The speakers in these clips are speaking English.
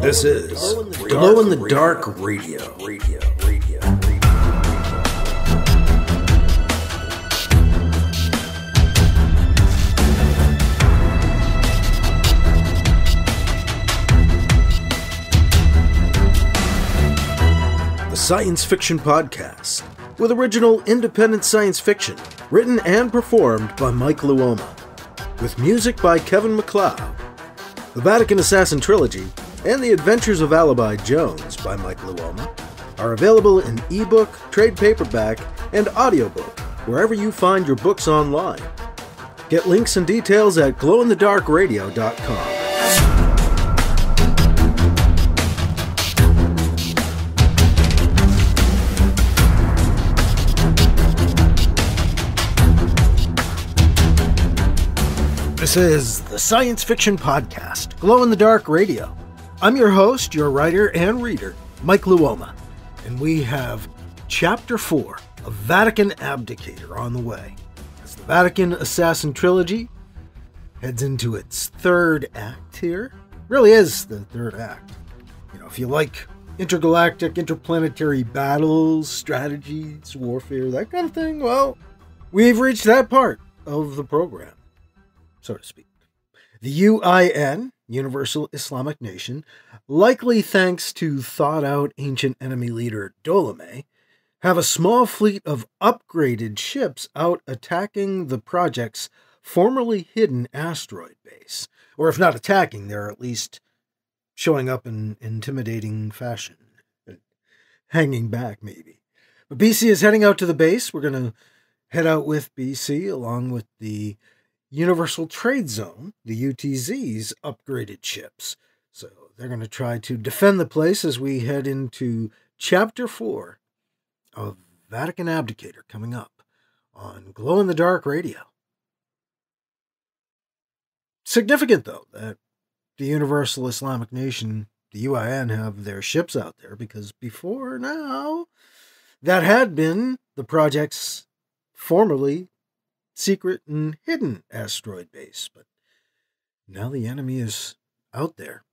This is Glow in the Dark Radio. The science fiction podcast with original independent science fiction written and performed by Mike Luoma, with music by Kevin MacLeod. The Vatican Assassin Trilogy and The Adventures of Alibi Jones by Mike Luoma are available in ebook, trade paperback, and audiobook wherever you find your books online. Get links and details at glowinthedarkradio.com. This is the Science Fiction Podcast, Glow in the Dark Radio. I'm your host, your writer and reader, Mike Luoma, and we have Chapter 4 of Vatican Abdicator on the way, as the Vatican Assassin Trilogy heads into its third act here. Really is the third act. You know, if you like intergalactic, interplanetary battles, strategies, warfare, that kind of thing, well, we've reached that part of the program, so to speak. The UIN, Universal Islamic Nation, likely thanks to thought-out ancient enemy leader Dolomay, have a small fleet of upgraded ships out attacking the project's formerly hidden asteroid base. Or if not attacking, they're at least showing up in intimidating fashion. Hanging back, maybe. But BC is heading out to the base. We're going to head out with BC along with the Universal Trade Zone, the UTZ's upgraded ships. So they're going to try to defend the place as we head into Chapter 4 of Vatican Abdicator coming up on Glow in the Dark Radio. Significant, though, that the Universal Islamic Nation, the UIN, have their ships out there, because before now, that had been the project's formerly secret and hidden asteroid base, but now the enemy is out there,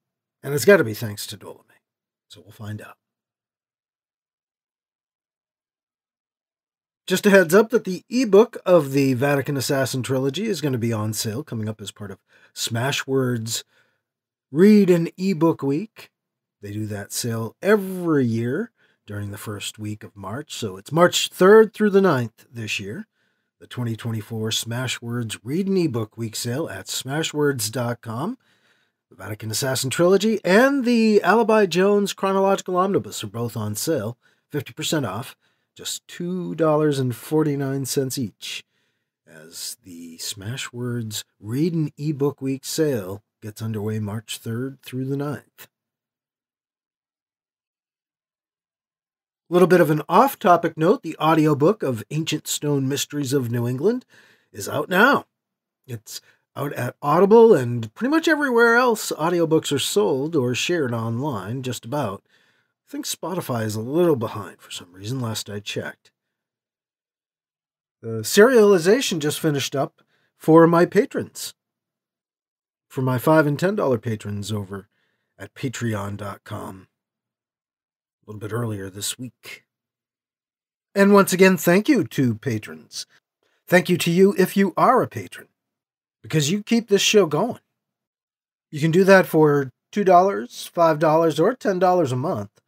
and it's got to be thanks to Dolomay, so we'll find out. Just a heads up that the ebook of the Vatican Assassin Trilogy is going to be on sale, coming up as part of Smashwords Read an Ebook Week. They do that sale every year during the first week of March, so it's March 3rd through the 9th this year. The 2024 Smashwords Read an Ebook Week sale at smashwords.com. The Vatican Assassin Trilogy and the Alibi Jones Chronological Omnibus are both on sale, 50% off, just $2.49 each, as the Smashwords Read an Ebook Week sale gets underway March 3rd through the 9th. A little bit of an off-topic note, the audiobook of Ancient Stone Mysteries of New England is out now. It's out at Audible and pretty much everywhere else audiobooks are sold or shared online, just about. I think Spotify is a little behind for some reason, last I checked. The serialization just finished up for my patrons. For my $5 and $10 patrons over at patreon.com. A little bit earlier this week. And once again, thank you to patrons. Thank you to you if you are a patron, because you keep this show going. You can do that for $2, $5, or $10 a month.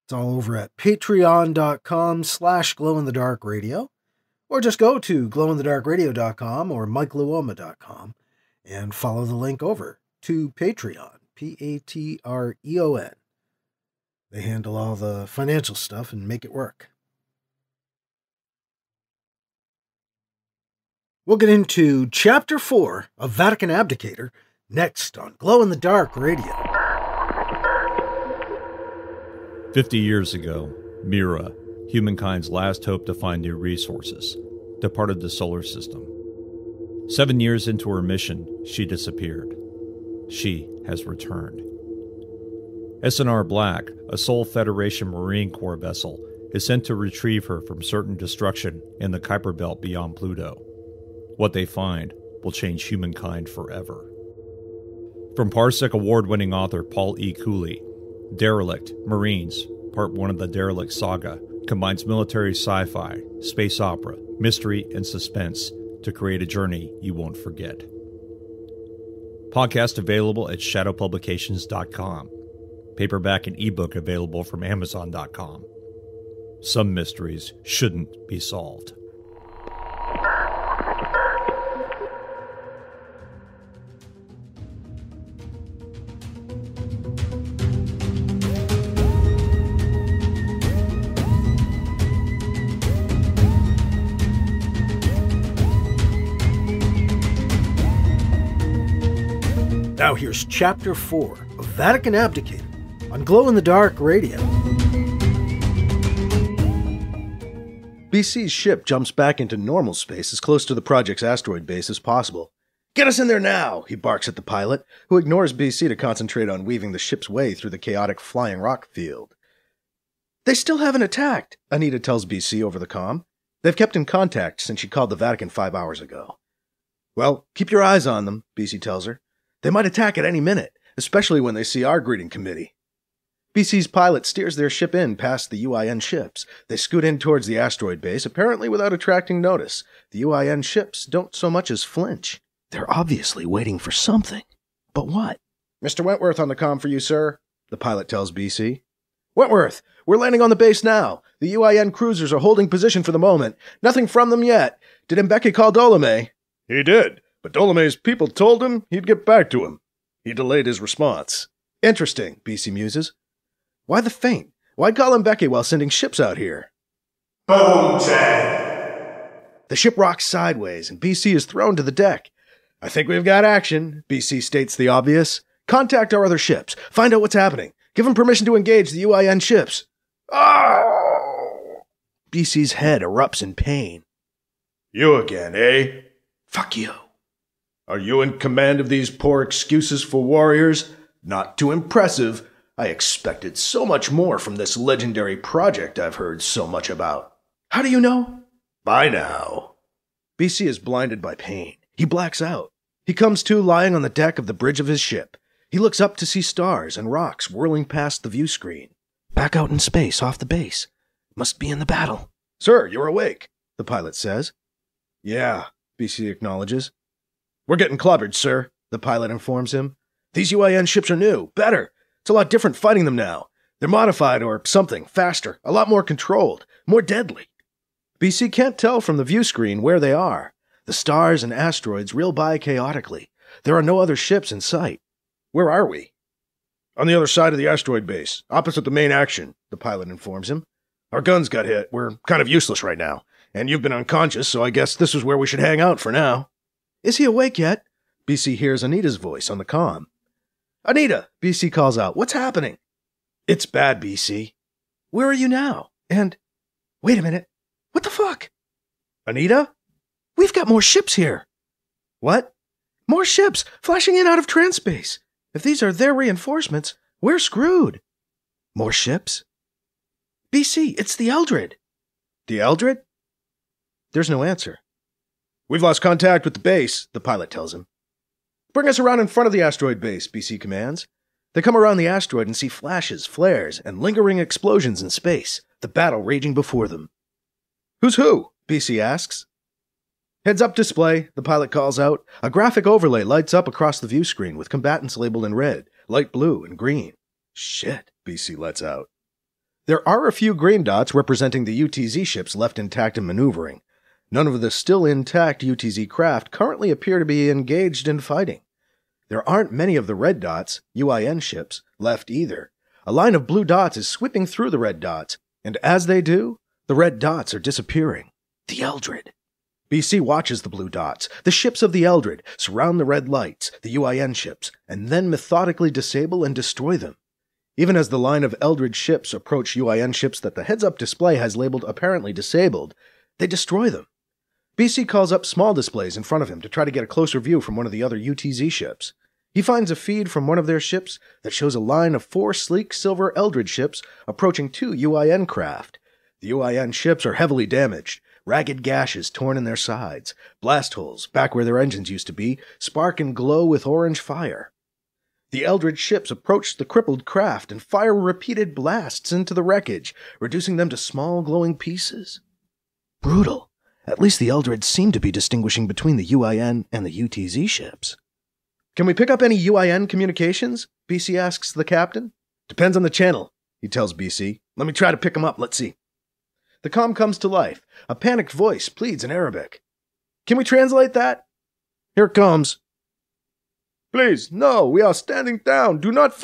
It's all over at patreon.com/glowinthedarkradio, or just go to glowinthedarkradio.com or mikeluoma.com and follow the link over to Patreon, Patreon. They handle all the financial stuff and make it work. We'll get into Chapter 4 of Vatican Abdicator next on Glow in the Dark Radio. 50 years ago, Mira, humankind's last hope to find new resources, departed the solar system. 7 years into her mission, she disappeared. She has returned. SNR Black, a Sol Federation Marine Corps vessel, is sent to retrieve her from certain destruction in the Kuiper Belt beyond Pluto. What they find will change humankind forever. From Parsec award-winning author Paul E. Cooley, Derelict, Marines, Part 1 of the Derelict Saga, combines military sci-fi, space opera, mystery, and suspense to create a journey you won't forget. Podcast available at shadowpublications.com. Paperback and ebook available from amazon.com. Some mysteries shouldn't be solved. Now here's Chapter 4 of Vatican Abdicator on Glow in the Dark Radio. BC's ship jumps back into normal space as close to the Project Asteroid Base as possible. "Get us in there now!" he barks at the pilot, who ignores BC to concentrate on weaving the ship's way through the chaotic flying rock field. "They still haven't attacked," Anita tells BC over the comm. "They've kept in contact since she called the Vatican 5 hours ago." "Well, keep your eyes on them," BC tells her. "They might attack at any minute, especially when they see our greeting committee." BC's pilot steers their ship in past the UIN ships. They scoot in towards the asteroid base, apparently without attracting notice. The UIN ships don't so much as flinch. They're obviously waiting for something. But what? "Mr. Wentworth on the comm for you, sir," the pilot tells BC. "Wentworth, we're landing on the base now. The UIN cruisers are holding position for the moment. Nothing from them yet. Did Mbeki call Dolomay?" "He did. But Dolomay's people told him he'd get back to him. He delayed his response." "Interesting," BC muses. "Why the feint? Why call Mbeki while sending ships out here?" Boom, Chad! The ship rocks sideways, and BC is thrown to the deck. "I think we've got action," BC states the obvious. "Contact our other ships. Find out what's happening. Give them permission to engage the UIN ships." Oh! BC's head erupts in pain. You again, eh? "Fuck you." Are you in command of these poor excuses for warriors? Not too impressive. I expected so much more from this legendary project I've heard so much about. "How do you know?" By now. BC is blinded by pain. He blacks out. He comes to lying on the deck of the bridge of his ship. He looks up to see stars and rocks whirling past the view screen. Back out in space off the base. Must be in the battle. "Sir, you're awake," the pilot says. "Yeah," BC acknowledges. "We're getting clobbered, sir," the pilot informs him. "These UIN ships are new, better. It's a lot different fighting them now. They're modified or something, faster, a lot more controlled, more deadly." BC can't tell from the view screen where they are. The stars and asteroids reel by chaotically. There are no other ships in sight. "Where are we?" "On the other side of the asteroid base, opposite the main action," the pilot informs him. "Our guns got hit. We're kind of useless right now. And you've been unconscious, so I guess this is where we should hang out for now." "Is he awake yet?" BC hears Anita's voice on the comm. "Anita," BC calls out, "what's happening?" "It's bad, BC." "Where are you now? And... wait a minute. What the fuck?" "Anita?" "We've got more ships here." "What?" "More ships flashing in out of transspace. If these are their reinforcements, we're screwed." "More ships?" "BC, it's the Eldred." "The Eldred?" There's no answer. "We've lost contact with the base," the pilot tells him. "Bring us around in front of the asteroid base," BC commands. They come around the asteroid and see flashes, flares, and lingering explosions in space, the battle raging before them. "Who's who?" BC asks. "Heads up display," the pilot calls out. A graphic overlay lights up across the view screen with combatants labeled in red, light blue, and green. "Shit," BC lets out. There are a few green dots representing the UTZ ships left intact and maneuvering. None of the still intact UTZ craft currently appear to be engaged in fighting. There aren't many of the red dots, UIN ships, left either. A line of blue dots is sweeping through the red dots, and as they do, the red dots are disappearing. The Eldred. BC watches the blue dots, the ships of the Eldred, surround the red lights, the UIN ships, and then methodically disable and destroy them. Even as the line of Eldred ships approach UIN ships that the heads-up display has labeled apparently disabled, they destroy them. BC calls up small displays in front of him to try to get a closer view from one of the other UTZ ships. He finds a feed from one of their ships that shows a line of 4 sleek silver Eldred ships approaching 2 UIN craft. The UIN ships are heavily damaged. Ragged gashes torn in their sides. Blast holes, back where their engines used to be, spark and glow with orange fire. The Eldred ships approach the crippled craft and fire repeated blasts into the wreckage, reducing them to small glowing pieces. Brutal. At least the Eldred seem to be distinguishing between the UIN and the UTZ ships. Can we pick up any UIN communications? BC asks the captain. Depends on the channel, he tells BC. Let me try to pick them up, let's see. The comm comes to life. A panicked voice pleads in Arabic. Can we translate that? Here it comes. Please, no, we are standing down. Do not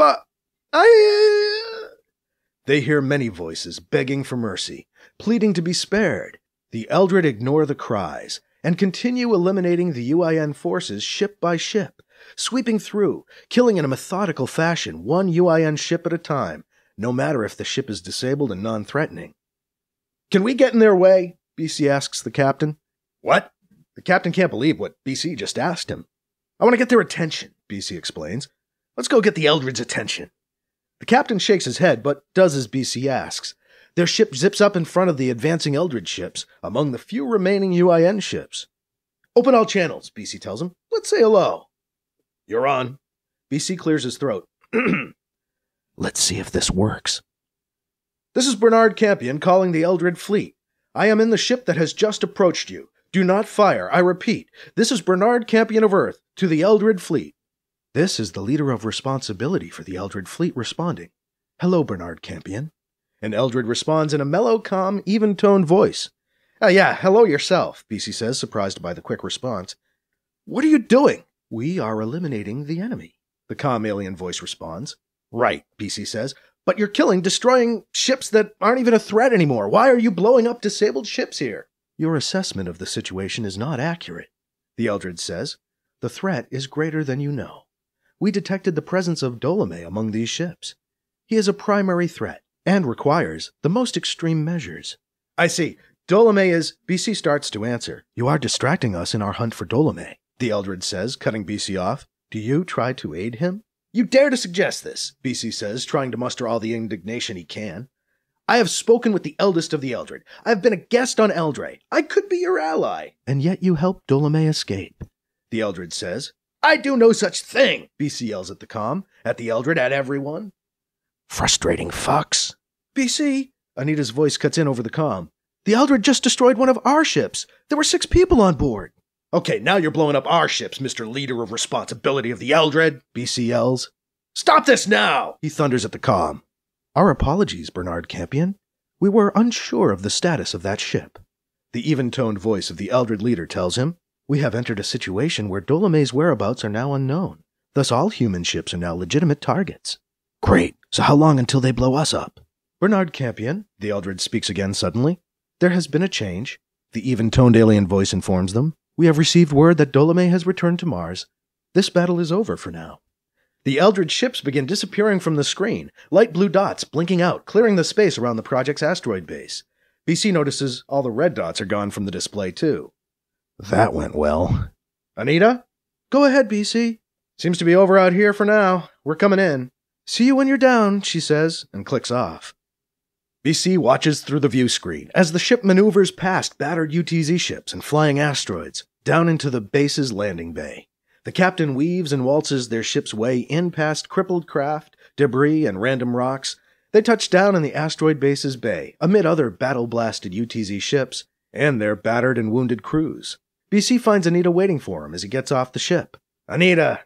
They hear many voices begging for mercy, pleading to be spared. The Eldred ignore the cries and continue eliminating the UIN forces ship by ship, sweeping through, killing in a methodical fashion one UIN ship at a time, no matter if the ship is disabled and non-threatening. Can we get in their way? BC asks the captain. What? The captain can't believe what BC just asked him. I want to get their attention, BC explains. Let's go get the Eldred's attention. The captain shakes his head, but does as BC asks. Their ship zips up in front of the advancing Eldred ships, among the few remaining UIN ships. Open all channels, BC tells him. Let's say hello. You're on. BC clears his throat. Let's see if this works. This is Bernard Campion calling the Eldred fleet. I am in the ship that has just approached you. Do not fire. I repeat, this is Bernard Campion of Earth to the Eldred fleet. This is the leader of responsibility for the Eldred fleet responding. Hello, Bernard Campion. And Eldred responds in a mellow, calm, even-toned voice. Yeah, hello yourself, BC says, surprised by the quick response. What are you doing? We are eliminating the enemy, the calm alien voice responds. Right, BC says, but you're destroying ships that aren't even a threat anymore. Why are you blowing up disabled ships here? Your assessment of the situation is not accurate, the Eldred says. The threat is greater than you know. We detected the presence of Dolomay among these ships. He is a primary threat and requires the most extreme measures. I see. Dolomay is... BC starts to answer. You are distracting us in our hunt for Dolomay, the Eldred says, cutting BC off. Do you try to aid him? You dare to suggest this, BC says, trying to muster all the indignation he can. I have spoken with the eldest of the Eldred. I have been a guest on Eldre. I could be your ally. And yet you helped Dolomay escape, the Eldred says. I do no such thing, BC yells at the comm, at the Eldred, at everyone. Frustrating fucks. BC, Anita's voice cuts in over the comm. The Eldred just destroyed one of our ships. There were 6 people on board. Okay, now you're blowing up our ships, Mr. Leader of Responsibility of the Eldred, BC yells. Stop this now, he thunders at the comm. Our apologies, Bernard Campion. We were unsure of the status of that ship. The even-toned voice of the Eldred leader tells him, we have entered a situation where Dolomay's whereabouts are now unknown. Thus all human ships are now legitimate targets. Great. So how long until they blow us up? Bernard Campion, the Eldred speaks again suddenly. There has been a change. The even-toned alien voice informs them. We have received word that Dolomay has returned to Mars. This battle is over for now. The Eldred ships begin disappearing from the screen, light blue dots blinking out, clearing the space around the Project's asteroid base. BC notices all the red dots are gone from the display, too. That went well. Anita? Go ahead, BC. Seems to be over out here for now. We're coming in. See you when you're down, she says, and clicks off. BC watches through the view screen as the ship maneuvers past battered UTZ ships and flying asteroids, down into the base's landing bay. The captain weaves and waltzes their ship's way in past crippled craft, debris, and random rocks. They touch down in the asteroid base's bay, amid other battle-blasted UTZ ships, and their battered and wounded crews. BC finds Anita waiting for him as he gets off the ship. Anita!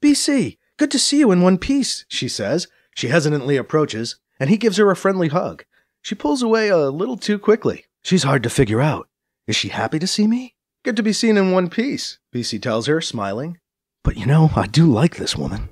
BC, good to see you in one piece, she says. She hesitantly approaches, and he gives her a friendly hug. She pulls away a little too quickly. She's hard to figure out. Is she happy to see me? Good to be seen in one piece, BC tells her, smiling. But you know, I do like this woman.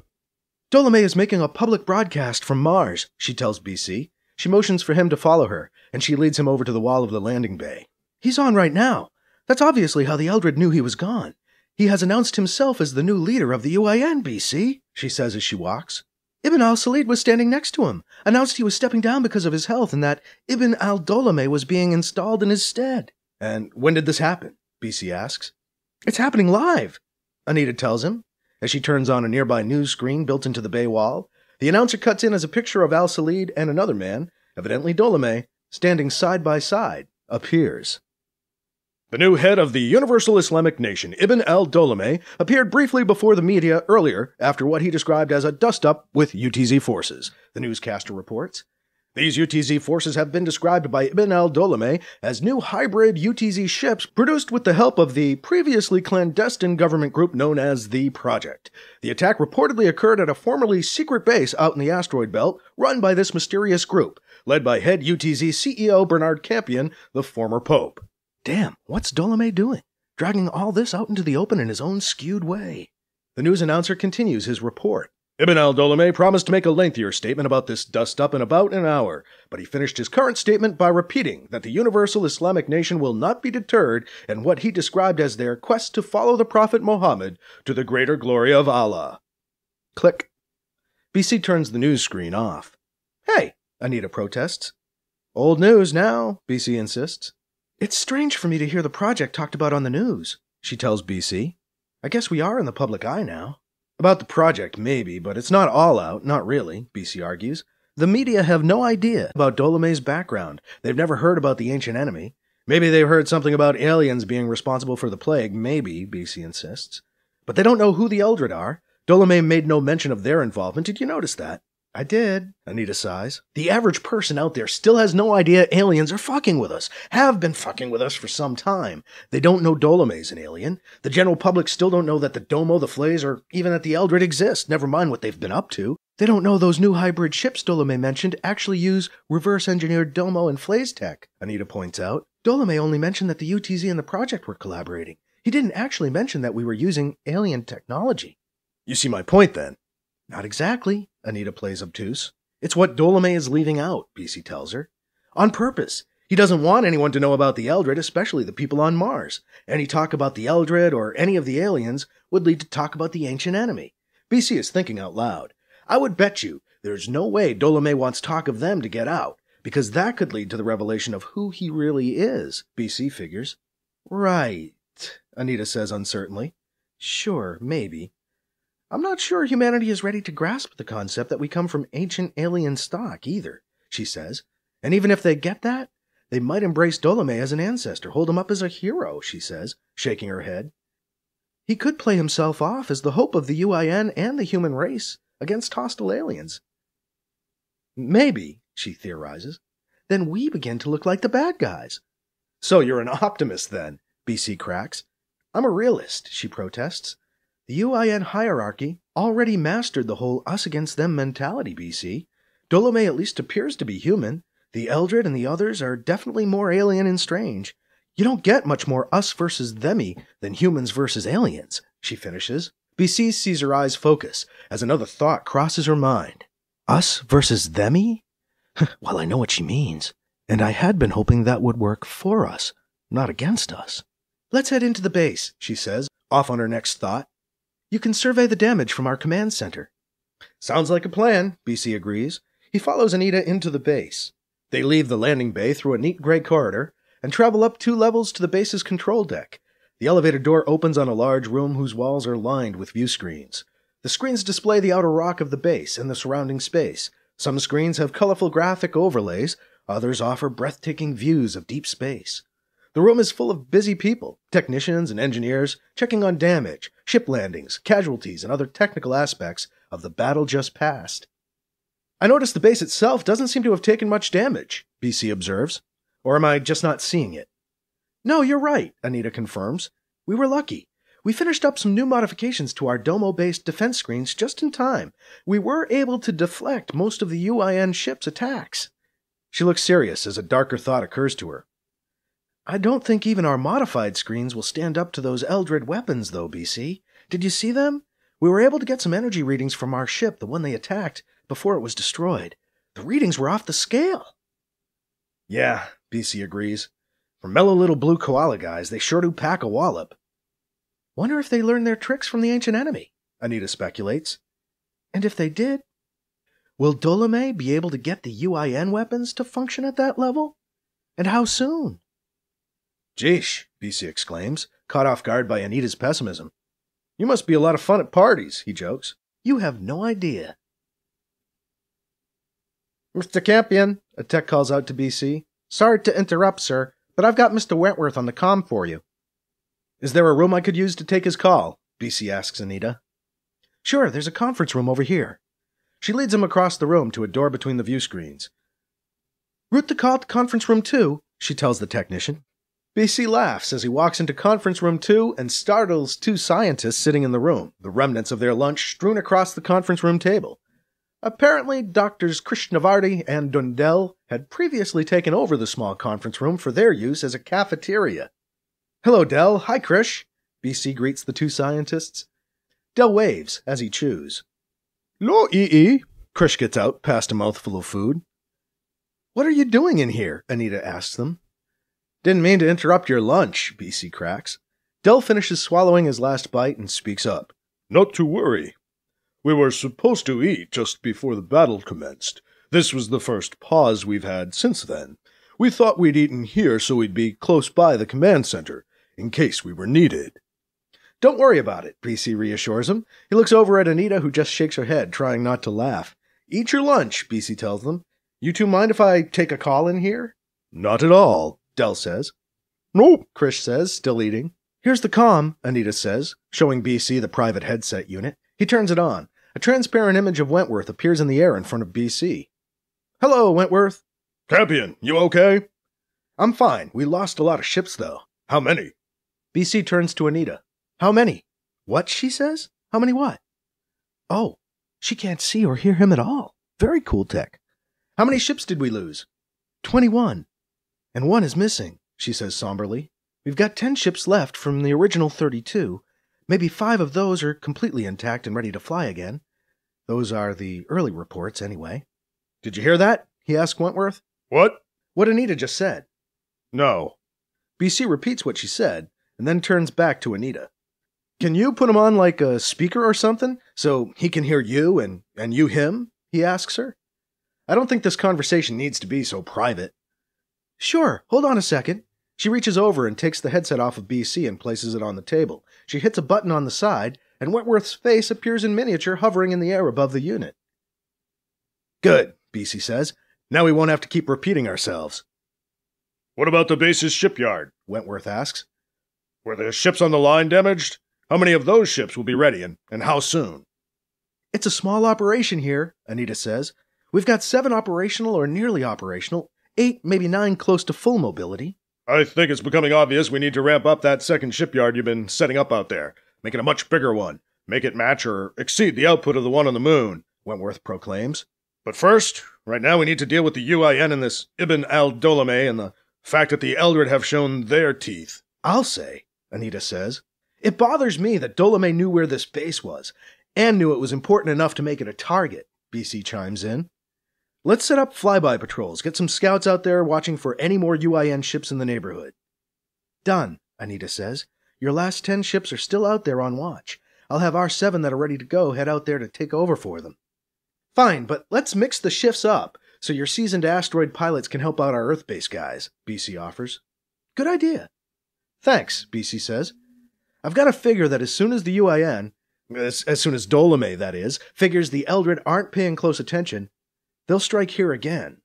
Dolomay is making a public broadcast from Mars, she tells BC. She motions for him to follow her, and she leads him over to the wall of the landing bay. He's on right now. That's obviously how the Eldred knew he was gone. He has announced himself as the new leader of the UIN, BC, she says as she walks. Ibn al-Salid was standing next to him, announced he was stepping down because of his health and that Ibn al-Dolomay was being installed in his stead. And when did this happen? BC asks. It's happening live, Anita tells him. As she turns on a nearby news screen built into the bay wall, the announcer cuts in as a picture of al-Salid and another man, evidently Dolomay, standing side by side, appears. The new head of the Universal Islamic Nation, Ibn al-Dolomay, appeared briefly before the media earlier after what he described as a dust-up with UTZ forces, the newscaster reports. These UTZ forces have been described by Ibn al-Dolomay as new hybrid UTZ ships produced with the help of the previously clandestine government group known as the Project. The attack reportedly occurred at a formerly secret base out in the asteroid belt run by this mysterious group, led by head UTZ CEO Bernard Campion, the former pope. Damn, what's Dolomay doing? Dragging all this out into the open in his own skewed way. The news announcer continues his report. Ibn al-Dolomay promised to make a lengthier statement about this dust-up in about an hour, but he finished his current statement by repeating that the Universal Islamic Nation will not be deterred in what he described as their quest to follow the Prophet Muhammad to the greater glory of Allah. Click. BC turns the news screen off. Hey, Anita protests. Old news now, BC insists. It's strange for me to hear the project talked about on the news, she tells BC. I guess we are in the public eye now. About the project, maybe, but it's not all out, not really, BC argues. The media have no idea about Dolomay's background. They've never heard about the ancient enemy. Maybe they've heard something about aliens being responsible for the plague, maybe, BC insists. But they don't know who the Eldred are. Dolomay made no mention of their involvement. Did you notice that? I did, Anita sighs. The average person out there still has no idea aliens are fucking with us, have been fucking with us for some time. They don't know Dolomay's an alien. The general public still don't know that the Domo, the Flays, or even that the Eldred exist, never mind what they've been up to. They don't know those new hybrid ships Dolomay mentioned actually use reverse-engineered Domo and Flays tech, Anita points out. Dolomay only mentioned that the UTZ and the Project were collaborating. He didn't actually mention that we were using alien technology. You see my point, then? Not exactly, Anita plays obtuse. It's what Dolomay is leaving out, BC tells her. On purpose. He doesn't want anyone to know about the Eldred, especially the people on Mars. Any talk about the Eldred or any of the aliens would lead to talk about the ancient enemy. BC is thinking out loud. I would bet you there's no way Dolomay wants talk of them to get out, because that could lead to the revelation of who he really is, BC figures. Right, Anita says uncertainly. Sure, maybe. I'm not sure humanity is ready to grasp the concept that we come from ancient alien stock either, she says. And even if they get that, they might embrace Dolomay as an ancestor, hold him up as a hero, she says, shaking her head. He could play himself off as the hope of the UIN and the human race against hostile aliens. Maybe, she theorizes, then we begin to look like the bad guys. So you're an optimist then, BC cracks. I'm a realist, she protests. The UIN hierarchy already mastered the whole us-against-them mentality, BC. Dolomay at least appears to be human. The Eldred and the others are definitely more alien and strange. You don't get much more us versus themy than humans versus aliens, she finishes. BC sees her eyes focus as another thought crosses her mind. Us versus themy? Well, I know what she means. And I had been hoping that would work for us, not against us. Let's head into the base, she says, off on her next thought. You can survey the damage from our command center. Sounds like a plan, BC agrees. He follows Anita into the base. They leave the landing bay through a neat gray corridor and travel up 2 levels to the base's control deck. The elevator door opens on a large room whose walls are lined with view screens. The screens display the outer rock of the base and the surrounding space. Some screens have colorful graphic overlays, others offer breathtaking views of deep space. The room is full of busy people, technicians and engineers, checking on damage, ship landings, casualties, and other technical aspects of the battle just past. I notice the base itself doesn't seem to have taken much damage, BC observes. Or am I just not seeing it? No, you're right, Anita confirms. We were lucky. We finished up some new modifications to our Domo-based defense screens just in time. We were able to deflect most of the UIN ship's attacks. She looks serious as a darker thought occurs to her. I don't think even our modified screens will stand up to those Eldred weapons, though, BC. Did you see them? We were able to get some energy readings from our ship, the one they attacked, before it was destroyed. The readings were off the scale. Yeah, BC agrees. For mellow little blue koala guys, they sure do pack a wallop. Wonder if they learned their tricks from the ancient enemy, Anita speculates. And if they did, will Dolomay be able to get the UIN weapons to function at that level? And how soon? Jeesh, BC exclaims, caught off guard by Anita's pessimism. You must be a lot of fun at parties, he jokes. You have no idea. Mr. Campion, a tech calls out to BC. Sorry to interrupt, sir, but I've got Mr. Wentworth on the comm for you. Is there a room I could use to take his call? BC asks Anita. Sure, there's a conference room over here. She leads him across the room to a door between the view screens. Route the call to conference room 2, she tells the technician. BC laughs as he walks into conference room 2 and startles 2 scientists sitting in the room, the remnants of their lunch strewn across the conference room table. Apparently, Doctors Krishnavarti and Dundell had previously taken over the small conference room for their use as a cafeteria. Hello, Dell. Hi, Krish. BC greets the 2 scientists. Dell waves as he chews. Lo, EE. Krish gets out, past a mouthful of food. What are you doing in here? Anita asks them. Didn't mean to interrupt your lunch, BC cracks. Dell finishes swallowing his last bite and speaks up. Not to worry. We were supposed to eat just before the battle commenced. This was the first pause we've had since then. We thought we'd eat in here so we'd be close by the command center, in case we were needed. Don't worry about it, BC reassures him. He looks over at Anita, who just shakes her head, trying not to laugh. Eat your lunch, BC tells them. You 2 mind if I take a call in here? Not at all, Dell says. Nope, Krish says, still eating. Here's the comm, Anita says, showing BC the private headset unit. He turns it on. A transparent image of Wentworth appears in the air in front of BC. Hello, Wentworth. Campion, you okay? I'm fine. We lost a lot of ships, though. How many? BC turns to Anita. How many? What, she says? How many what? Oh, she can't see or hear him at all. Very cool tech. How many ships did we lose? 21. And 1 is missing, she says somberly. We've got 10 ships left from the original 32. Maybe 5 of those are completely intact and ready to fly again. Those are the early reports, anyway. Did you hear that? He asked Wentworth. What? What Anita just said. No. BC repeats what she said, and then turns back to Anita. Can you put him on like a speaker or something, so he can hear you and you him? He asks her. I don't think this conversation needs to be so private. Sure, hold on a second. She reaches over and takes the headset off of BC and places it on the table. She hits a button on the side, and Wentworth's face appears in miniature hovering in the air above the unit. Good, BC says. Now we won't have to keep repeating ourselves. What about the base's shipyard? Wentworth asks. Were the ships on the line damaged? How many of those ships will be ready, and how soon? It's a small operation here, Anita says. We've got 7 operational or nearly operational, 8, maybe 9 close to full mobility. I think it's becoming obvious we need to ramp up that second shipyard you've been setting up out there. Make it a much bigger one. Make it match or exceed the output of the one on the moon, Wentworth proclaims. But first, right now we need to deal with the UIN and this Ibn al-Dolomay and the fact that the Eldred have shown their teeth. I'll say, Anita says. It bothers me that Dolomay knew where this base was, and knew it was important enough to make it a target, BC chimes in. Let's set up flyby patrols, get some scouts out there watching for any more UIN ships in the neighborhood. Done, Anita says. Your last 10 ships are still out there on watch. I'll have our 7 that are ready to go head out there to take over for them. Fine, but let's mix the shifts up, so your seasoned asteroid pilots can help out our Earth-based guys, BC offers. Good idea. Thanks, BC says. I've got to figure that as soon as the UIN, as soon as Dolomay, that is, figures the Eldred aren't paying close attention, they'll strike here again.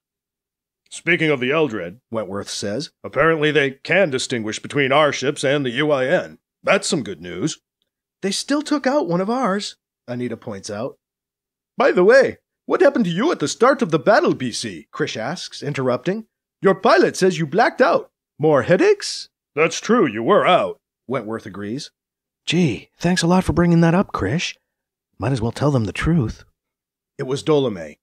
Speaking of the Eldred, Wentworth says, apparently they can distinguish between our ships and the UIN. That's some good news. They still took out one of ours, Anita points out. By the way, what happened to you at the start of the battle, BC? Krish asks, interrupting. Your pilot says you blacked out. More headaches? That's true, you were out. Wentworth agrees. Gee, thanks a lot for bringing that up, Krish. Might as well tell them the truth. It was Dolomay.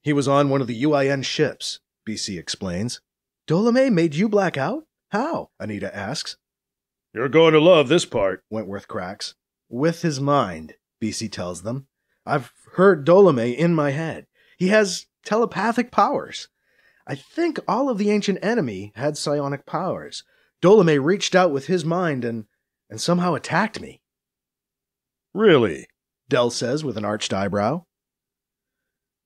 He was on one of the UIN ships, BC explains. Dolomay made you black out? How? Anita asks. You're going to love this part, Wentworth cracks. With his mind, BC tells them. I've heard Dolomay in my head. He has telepathic powers. I think all of the ancient enemy had psionic powers. Dolomay reached out with his mind and somehow attacked me. Really? Dell says with an arched eyebrow.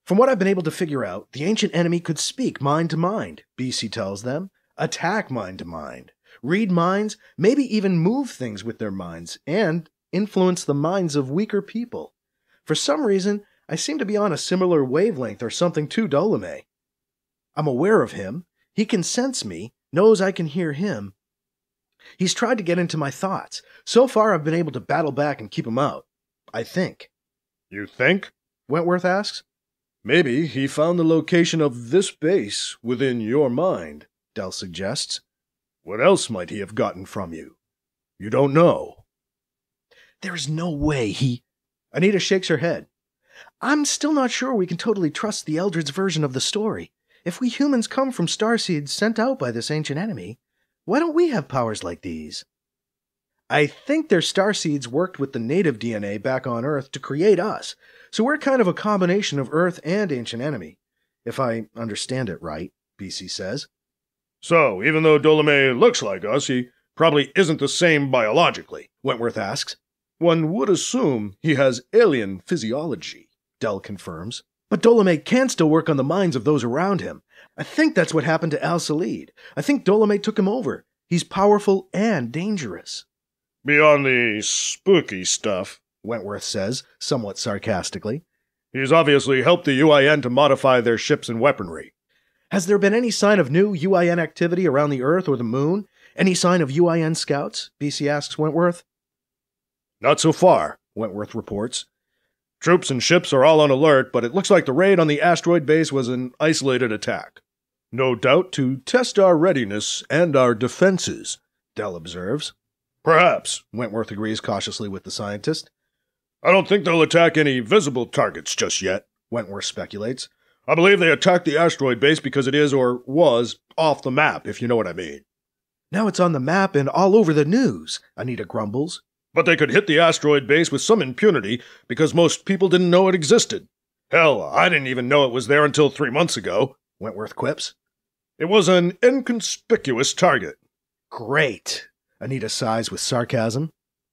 From what I've been able to figure out, the ancient enemy could speak mind to mind, BC tells them, attack mind to mind, read minds, maybe even move things with their minds, and influence the minds of weaker people. For some reason, I seem to be on a similar wavelength or something to Dolomay. I'm aware of him, he can sense me, knows I can hear him. He's tried to get into my thoughts. So far, I've been able to battle back and keep him out. I think. You think? Wentworth asks. Maybe he found the location of this base within your mind, Del suggests. What else might he have gotten from you? You don't know. There is no way he... Anita shakes her head. I'm still not sure we can totally trust the Eldred's version of the story. If we humans come from starseeds sent out by this ancient enemy, why don't we have powers like these? I think their starseeds worked with the native DNA back on Earth to create us, so we're kind of a combination of Earth and ancient enemy. If I understand it right, BC says. So, even though Dolomay looks like us, he probably isn't the same biologically, Wentworth asks. One would assume he has alien physiology, Del confirms. But Dolomay can still work on the minds of those around him. I think that's what happened to Al-Salid. I think Dolomay took him over. He's powerful and dangerous. Beyond the spooky stuff, Wentworth says, somewhat sarcastically. He's obviously helped the UIN to modify their ships and weaponry. Has there been any sign of new UIN activity around the Earth or the Moon? Any sign of UIN scouts? BC asks Wentworth. Not so far, Wentworth reports. Troops and ships are all on alert, but it looks like the raid on the asteroid base was an isolated attack. No doubt to test our readiness and our defenses, Del observes. Perhaps, Wentworth agrees cautiously with the scientist. I don't think they'll attack any visible targets just yet, Wentworth speculates. I believe they attacked the asteroid base because it is, or was, off the map, if you know what I mean. Now it's on the map and all over the news, Anita grumbles. But they could hit the asteroid base with some impunity because most people didn't know it existed. Hell, I didn't even know it was there until 3 months ago, Wentworth quips. It was an inconspicuous target. Great, Anita sighs with sarcasm.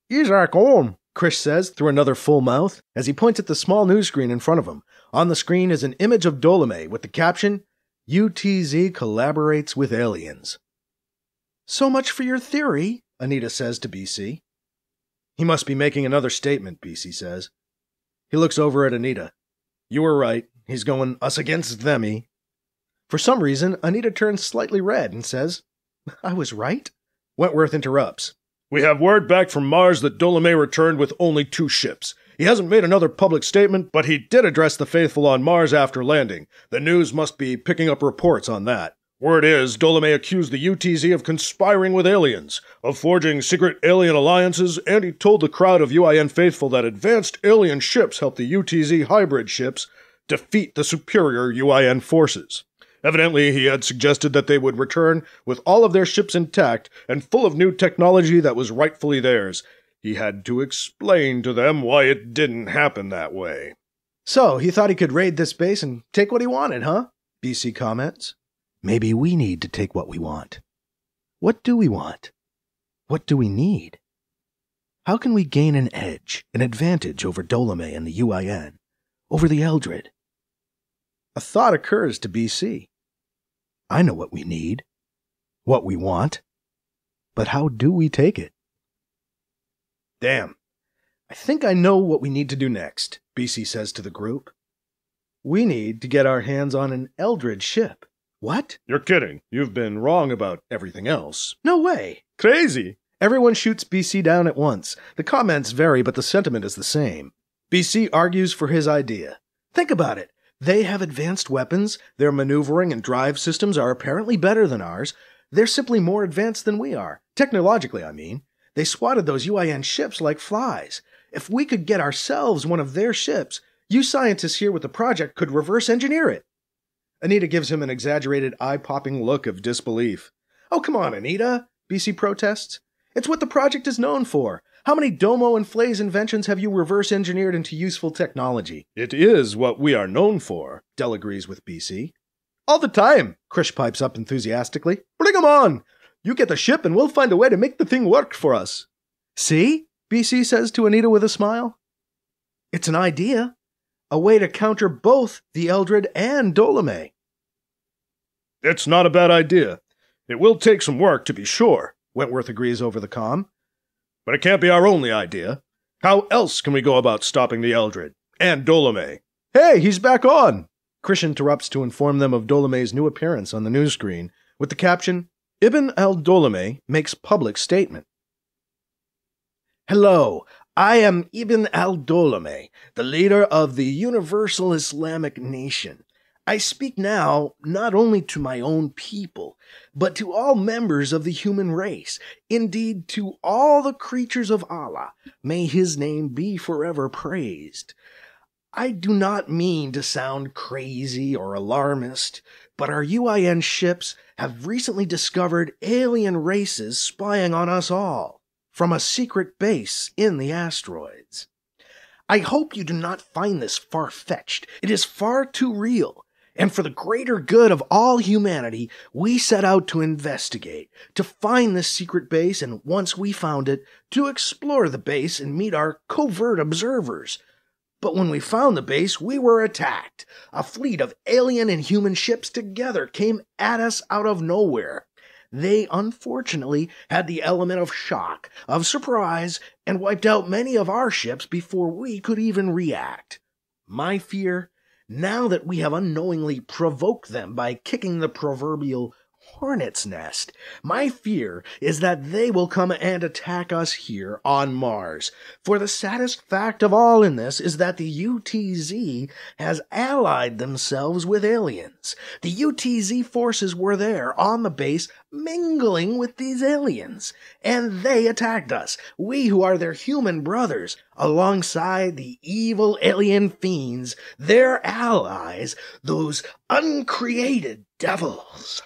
He's our home, Krish says through another full mouth as he points at the small news screen in front of him. On the screen is an image of Dolomay with the caption, UTZ collaborates with aliens. So much for your theory, Anita says to BC. He must be making another statement, BC says. He looks over at Anita. You were right. He's going us against themy. For some reason, Anita turns slightly red and says, I was right? Wentworth interrupts. We have word back from Mars that Dolomay returned with only 2 ships. He hasn't made another public statement, but he did address the faithful on Mars after landing. The news must be picking up reports on that. Word is, Dolomay accused the UTZ of conspiring with aliens, of forging secret alien alliances, and he told the crowd of UIN faithful that advanced alien ships helped the UTZ hybrid ships defeat the superior UIN forces. Evidently, he had suggested that they would return with all of their ships intact and full of new technology that was rightfully theirs. He had to explain to them why it didn't happen that way. So, he thought he could raid this base and take what he wanted, huh? BC comments. Maybe we need to take what we want. What do we want? What do we need? How can we gain an edge, an advantage over Dolomay and the UIN, over the Eldred? A thought occurs to BC. I know what we need, what we want, but how do we take it? Damn, I think I know what we need to do next, BC says to the group. We need to get our hands on an Eldred ship. What? You're kidding. You've been wrong about everything else. No way. Crazy. Everyone shoots BC down at once. The comments vary, but the sentiment is the same. BC argues for his idea. Think about it. They have advanced weapons. Their maneuvering and drive systems are apparently better than ours. They're simply more advanced than we are. Technologically, I mean. They swatted those UIN ships like flies. If we could get ourselves one of their ships, you scientists here with the project could reverse engineer it. Anita gives him an exaggerated, eye-popping look of disbelief. Oh, come on, Anita, BC protests. It's what the project is known for. How many Domo and Flay's inventions have you reverse-engineered into useful technology? It is what we are known for, Del agrees with BC. All the time, Krish pipes up enthusiastically. Bring 'em on! You get the ship and we'll find a way to make the thing work for us. See? BC says to Anita with a smile. It's an idea. A way to counter both the Eldred and Dolomay. It's not a bad idea. It will take some work, to be sure, Wentworth agrees over the comm. But it can't be our only idea. How else can we go about stopping the Eldred and Dolomay? Hey, he's back on! Krish interrupts to inform them of Dolomay's new appearance on the news screen, with the caption, Ibn al-Dolomay makes public statement. Hello, I am Ibn al-Dolomay, the leader of the Universal Islamic Nation. I speak now not only to my own people, but to all members of the human race, indeed to all the creatures of Allah. May His name be forever praised. I do not mean to sound crazy or alarmist, but our UIN ships have recently discovered alien races spying on us all from a secret base in the asteroids. I hope you do not find this far-fetched. It is far too real. And for the greater good of all humanity, we set out to investigate, to find this secret base, and once we found it, to explore the base and meet our covert observers. But when we found the base, we were attacked. A fleet of alien and human ships together came at us out of nowhere. They, unfortunately, had the element of shock, of surprise, and wiped out many of our ships before we could even react. My fear, now that we have unknowingly provoked them by kicking the proverbial hornet's nest, my fear is that they will come and attack us here on Mars. For the saddest fact of all in this is that the UTZ has allied themselves with aliens. The UTZ forces were there on the base mingling with these aliens, and they attacked us, we who are their human brothers, alongside the evil alien fiends, their allies, those uncreated devils.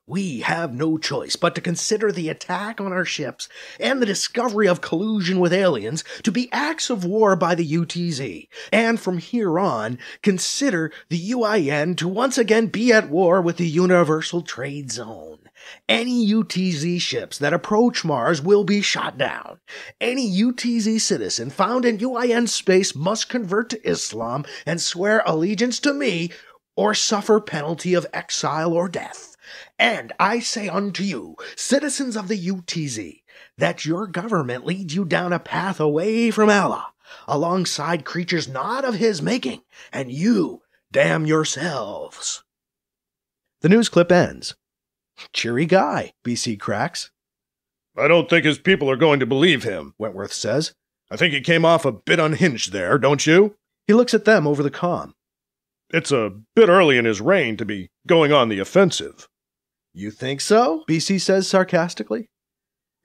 We have no choice but to consider the attack on our ships and the discovery of collusion with aliens to be acts of war by the UTZ, and from here on, consider the UIN to once again be at war with the Universal Trade Zone. Any UTZ ships that approach Mars will be shot down. Any UTZ citizen found in UIN space must convert to Islam and swear allegiance to me or suffer penalty of exile or death. And I say unto you, citizens of the UTZ, that your government leads you down a path away from Allah, alongside creatures not of His making, and you damn yourselves. The news clip ends. Cheery guy, BC cracks. I don't think his people are going to believe him, Wentworth says. I think he came off a bit unhinged there, don't you? He looks at them over the comm. It's a bit early in his reign to be going on the offensive. You think so? BC says sarcastically.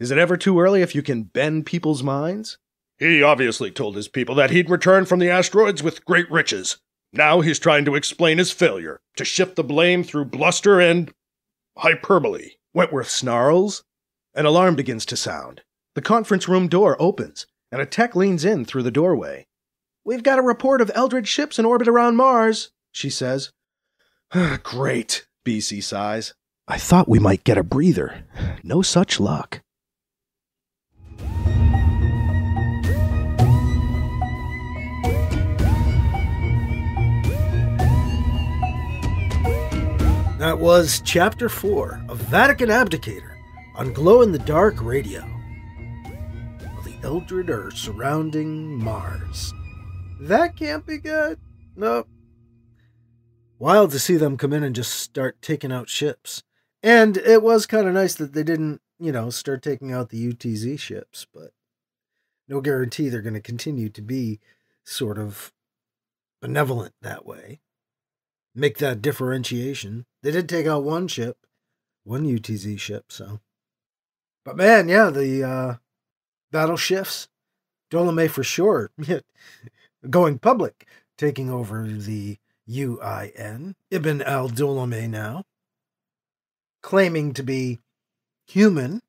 Is it ever too early if you can bend people's minds? He obviously told his people that he'd return from the asteroids with great riches. Now he's trying to explain his failure, to shift the blame through bluster and hyperbole. Wentworth snarls. An alarm begins to sound. The conference room door opens, and a tech leans in through the doorway. We've got a report of Eldritch ships in orbit around Mars, she says. Great, BC sighs. I thought we might get a breather. No such luck. That was Chapter 4 of Vatican Abdicator on Glow-in-the-Dark Radio. Well, the Eldred are surrounding Mars. That can't be good. Nope. Wild to see them come in and just start taking out ships. And it was kind of nice that they didn't, start taking out the UTZ ships, but no guarantee they're going to continue to be sort of benevolent that way. Make that differentiation. They did take out one UTZ ship, so. But man, yeah, the battle shifts. Dolomay for sure. Going public, taking over the UIN. Ibn al-Dolomay now. Claiming to be human.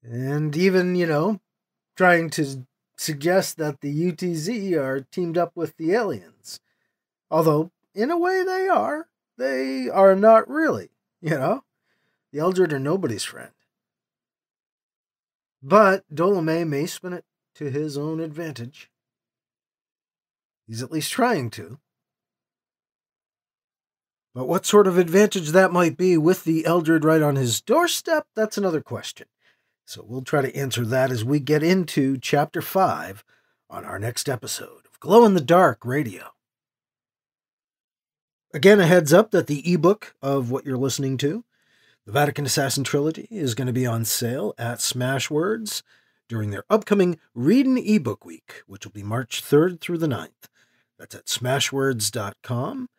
And even, trying to suggest that the UTZ are teamed up with the aliens. Although, in a way they are. They are not really, The Eldred are nobody's friend. But Dolomay may spin it to his own advantage. He's at least trying to. But what sort of advantage that might be with the Eldred right on his doorstep, that's another question. So we'll try to answer that as we get into Chapter 5 on our next episode of Glow-in-the-Dark Radio. Again, a heads up that the ebook of what you're listening to, The Vatican Assassin Trilogy is going to be on sale at Smashwords during their upcoming Read an eBook Week, which will be March 3rd through the 9th. That's at smashwords.com.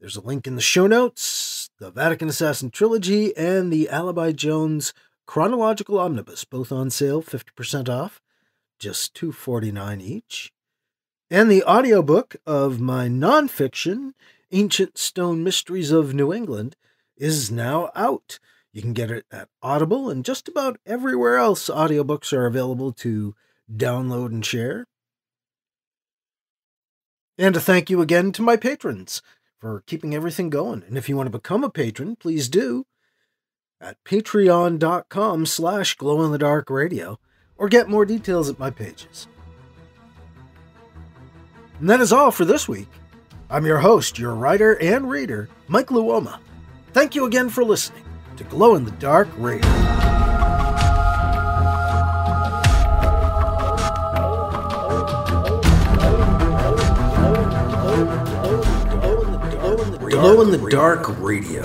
There's a link in the show notes. The Vatican Assassin Trilogy and the Alibi Jones Chronological Omnibus, both on sale, 50% off, just $2.49 each. And the audiobook of my nonfiction, Ancient Stone Mysteries of New England, is now out. You can get it at Audible and just about everywhere else audiobooks are available to download and share. And a thank you again to my patrons for keeping everything going. And if you want to become a patron, please do at patreon.com/glowinthedarkradio or get more details at my pages. And that is all for this week. I'm your host, your writer and reader, Mike Luoma. Thank you again for listening to Glow in the Dark Radio. Glow in the Dark Radio.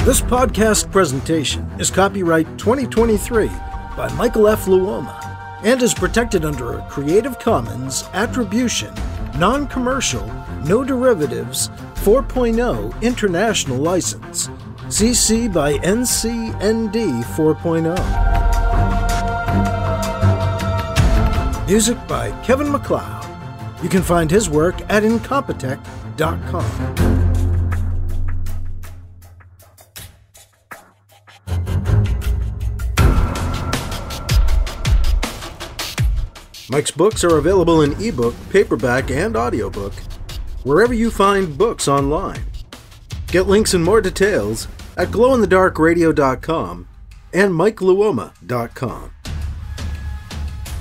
This podcast presentation is copyright 2023 by Michael F. Luoma and is protected under a Creative Commons Attribution, Non-Commercial, No Derivatives 4.0 International License, CC by NC-ND 4.0. Music by Kevin MacLeod. You can find his work at Incompetech.com. Mike's books are available in ebook, paperback, and audiobook, wherever you find books online. Get links and more details at glowinthedarkradio.com and mikeluoma.com.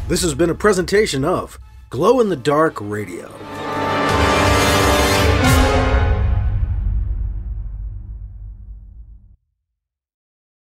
This has been a presentation of Glow in the Dark Radio.